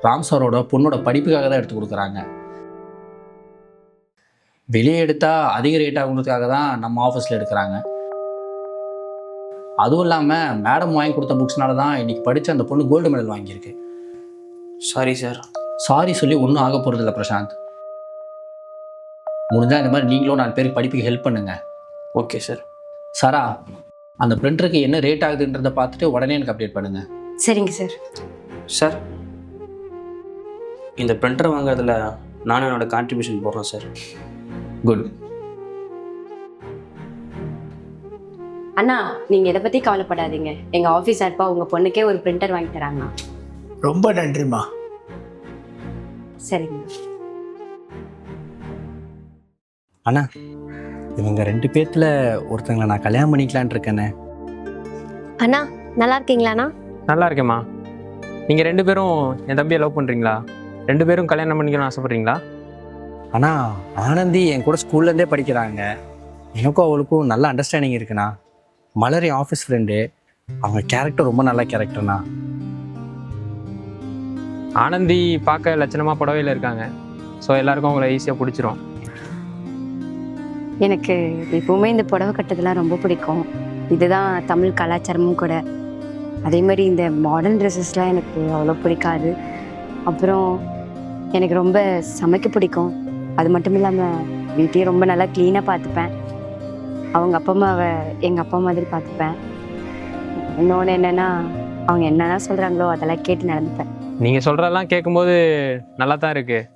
ராம் சாரோட பொண்ணோட படிப்புக்காக தான் எடுத்து கொடுக்குறாங்க. வெளியே எடுத்தால் அதிக ரேட் ஆகுறதுக்காக தான் நம்ம ஆஃபீஸில் எடுக்கிறாங்க. அதுவும் இல்லாமல் மேடம் வாங்கி கொடுத்த புக்ஸ்னால தான் இன்றைக்கி படித்த அந்த பொண்ணு கோல்டு மெடல் வாங்கியிருக்கு. Sorry sir. சாரி சொல்லி ஒன்றும் ஆக போகிறதில்ல பிரசாந்த். முடிஞ்சால் இந்த மாதிரி நீங்களும் 4 பேருக்கு படிப்புக்கு ஹெல்ப் பண்ணுங்க. Okay sir. சாரா, அந்த பிரிண்டருக்கு என்ன ரேட் ஆகுதுன்றதை பார்த்துட்டு உடனே எனக்கு அப்டேட் பண்ணுங்கள். சரிங்க சார். சார், இந்த பிரிண்டர் வாங்குறதுல நானும் என்னோட கான்ட்ரிபியூஷன் போடுறேன் சார். குட். அண்ணா, நீங்க இதை பத்தி கவலைப்படாதீங்க. எங்க ஆஃபீஸ் சார்பா உங்க பொண்ணுக்கே ஒரு பிரிண்டர் வாங்கி தராங்க. ரொம்ப நன்றிம்மா. சரிங்க அண்ணா, இவங்க 2 பேர்த்துல ஒருத்தங்களை நான் கல்யாணம் பண்ணிக்கலான் இருக்கேண்ணே. அண்ணா, நல்லா இருக்கீங்களாண்ணா? நல்லா இருக்கேம்மா. நீங்கள் 2 பேரும் என் தம்பியை லவ் பண்ணுறீங்களா? 2 பேரும் கல்யாணம் பண்ணிக்கணும்னு ஆசைப்பட்றீங்களா? அண்ணா, ஆனந்தி என் கூட ஸ்கூல்லேருந்தே படிக்கிறாங்க. எனக்கும் அவளுக்கும் நல்ல அண்டர்ஸ்டாண்டிங் இருக்குண்ணா. மலர் என் ஆஃபீஸ் ஃப்ரெண்டு, அவங்க கேரக்டர் ரொம்ப நல்ல கேரக்டர்ண்ணா. ஆனந்தி பார்க்க லட்சணமாக புடவையில் இருக்காங்க. ஸோ எல்லாருக்கும் அவங்கள ஈஸியாக பிடிச்சிரும். எனக்கு எப்பவுமே இந்த புடவை கட்டதெல்லாம் ரொம்ப பிடிக்கும். இதுதான் தமிழ் கலாச்சாரமும் கூட. அதே மாதிரி இந்த மாடர்ன் ட்ரெஸ்ஸஸ்லாம் எனக்கு அவ்வளோ பிடிக்காது. அப்புறம் எனக்கு ரொம்ப சமைக்க பிடிக்கும். அது மட்டும் இல்லாமல் வீட்டையும் ரொம்ப நல்லா க்ளீனாக பார்த்துப்பேன். அவங்க அப்பா அம்மாவை எங்கள் அப்பா மாதிரி பார்த்துப்பேன். இன்னொன்று என்னென்னா, அவங்க என்னென்னா சொல்கிறாங்களோ அதெல்லாம் கேட்டு நடந்துப்பேன். நீங்கள் சொல்கிறதெல்லாம் கேட்கும்போது நல்லா தான் இருக்குது.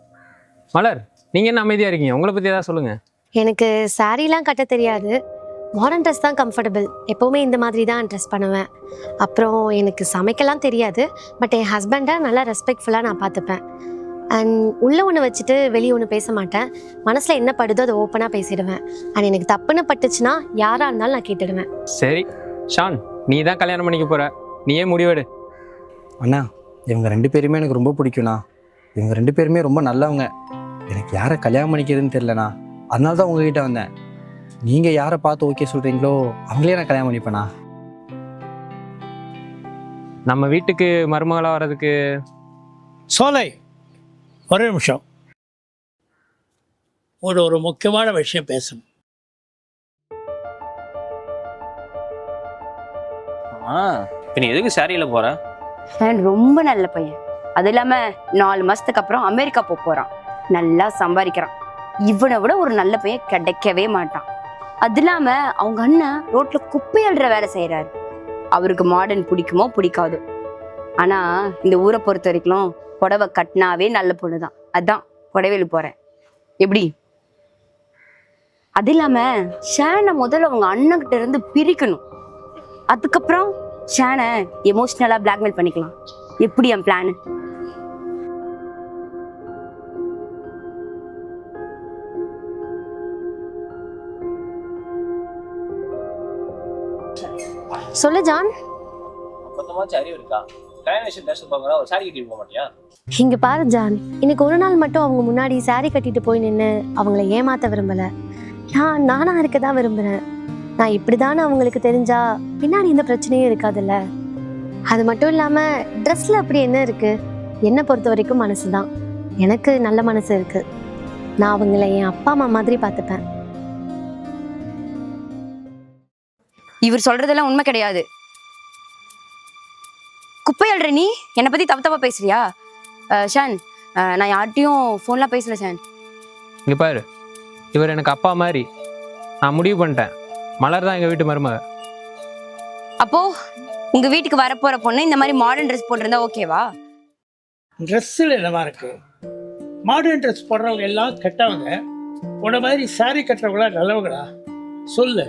மலர், நீங்கள் என்ன அமைதியாக இருக்கீங்க? உங்களை பற்றி ஏதாவது சொல்லுங்கள். எனக்கு சாரீலாம் கட்ட தெரியாது. மாடர்ன் ட்ரெஸ் தான் கம்ஃபர்டபுள். எப்போவுமே இந்த மாதிரி தான் ட்ரெஸ் பண்ணுவேன். அப்புறம் எனக்கு சமைக்கலாம் தெரியாது, பட் என் ஹஸ்பண்டை நல்லா ரெஸ்பெக்ட்ஃபுல்லாக நான் பார்த்துப்பேன். அண்ட் உள்ளே ஒன்று வச்சுட்டு வெளியே ஒன்று பேச மாட்டேன். மனசில் என்ன படுதோ அதை ஓப்பனாக பேசிடுவேன். அண்ட் எனக்கு தப்புன்னு பட்டுச்சுன்னா யாராக இருந்தாலும் நான் கேட்டுடுவேன். சரி ஷான், நீ தான் கல்யாணம் பண்ணிக்க போற, நீயே முடிவெடு. அண்ணா இவங்க 2 பேருமே எனக்கு ரொம்ப பிடிக்கும்ண்ணா. இவங்க 2 பேருமே ரொம்ப நல்லவங்க. எனக்கு யாரை கல்யாணம் பண்ணிக்கிறதுன்னு தெரிலண்ணா. அதனால தான் உங்ககிட்ட வந்தேன். நீங்கள் யாரை பார்த்து ஓகே சொல்கிறீங்களோ அவங்களே நான் கல்யாணம் பண்ணிப்பேண்ணா. நம்ம வீட்டுக்கு மருமகளாக வர்றதுக்கு சோலை, ஒரே நிமிஷம். ஒரு முக்கியமான விஷயம் பேசணும். இப்போ நீ எதுக்கு சாரியில் போகிற? ஷான் ரொம்ப நல்ல பையன். அது இல்லாமல் 4 மாதத்துக்கு அப்புறம் அமெரிக்கா போகிறான். நல்லா சம்பாதிக்கிறான். இவனை விட ஒரு நல்ல பையன் கிடைக்கவே மாட்டான். அது இல்லாமல் அவங்க அண்ணன் ரோட்டில் குப்பை அள்ளுற வேலை செய்கிறாரு. அவருக்கு மாடர்ன் பிடிக்குமோ பிடிக்காது. ஆனால் இந்த ஊரை பொறுத்த வரைக்கும் புடவை கட்டினாவே நல்ல பொண்ணு தான். அதான் புடவையில் போகிறேன். எப்படி? அது இல்லாமல் ஷானை முதல்ல அவங்க அண்ணன்கிட்ட இருந்து பிரிக்கணும். அதுக்கப்புறம் ஷானை எமோஷ்னலாக பிளாக்மெயில் பண்ணிக்கலாம். எப்படி என் பிளானு? சொல்லு ஜான். அறிவு இருக்கா? கல்யாண விஷயம் பேச போகிறா, ஒரு சாரி கட்டிட்டு போக மாட்டியா? இங்கே பாரு ஜான், இன்னைக்கு ஒரு நாள் மட்டும் அவங்க முன்னாடி சாரி கட்டிட்டு போய் நின்று அவங்கள ஏமாற்ற விரும்பலை. நானாக இருக்க தான் விரும்புகிறேன். நான் இப்படி தானே அவங்களுக்கு தெரிஞ்சா பின்னாடி எந்த பிரச்சனையும் இருக்காதுல்ல. அது மட்டும் இல்லாமல் ட்ரெஸ்ஸில் அப்படி என்ன இருக்குது? என்னை பொறுத்த வரைக்கும் மனசு தான். எனக்கு நல்ல மனசு இருக்குது. நான் அவங்கள என் அப்பா அம்மா மாதிரி பார்த்துப்பேன். இவர் சொல்றதெல்லாம் உண்மை கிடையாது. குப்பை அள்ளுற நீ என்னை பற்றி தப்பா பேசுறியா? ஷான், நான் யார்கிட்டையும் ஃபோன்லாம் பேசல ஷான். இங்கே பாரு, இவர் எனக்கு அப்பா மாதிரி. நான் முடிவு பண்ணிட்டேன், மலர் தான் எங்கள் வீட்டு மருமக. அப்போ உங்க வீட்டுக்கு வரப்போற பொண்ணு இந்த மாதிரி மாடர்ன் ட்ரெஸ் போட்டிருந்தா ஓகேவா? ட்ரெஸ்ஸில் என்னவா இருக்கு? மாடர்ன் ட்ரெஸ் போடுறவங்க எல்லாம் கெட்டவங்க, உன்ன மாதிரி சாரி கட்டுறவங்களா நல்லவங்களா? சொல்லு.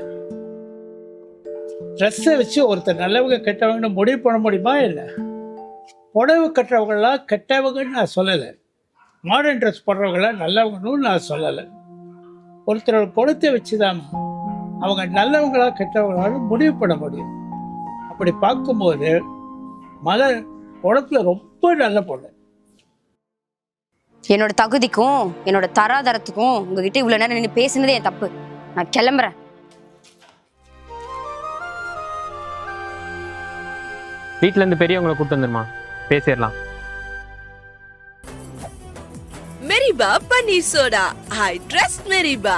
ட்ரெஸ்ஸை வச்சு ஒருத்தர் நல்லவங்க கெட்டவங்கன்னு முடிவு பண்ண முடியுமா இல்லை? புடவை கட்டுறவங்களாம் கெட்டவங்கன்னு நான் சொல்லலை. மாடர்ன் ட்ரெஸ் போடுறவங்களாம் நல்லவங்கன்னு நான் சொல்லலை. ஒருத்தரோட பொணத்தை வச்சு தான் அவங்க நல்லவங்களா கெட்டவங்களாலும் முடிவு பண்ண முடியும். அப்படி பார்க்கும்போது மலர் உடம்புல ரொம்ப நல்ல பொண்ணு. என்னோட தகுதிக்கும் என்னோட தராதரத்துக்கும் உங்ககிட்ட இவ்வளவு நேரம் நின்று பேசுனதே என் தப்பு. நான் கிளம்புறேன். வீட்டிலேருந்து பெரியவங்களை கூப்பிட்டு வந்துருமா, பேசிடலாம். மெரிபா பன்னீர் சோடா. I trust மெரிபா.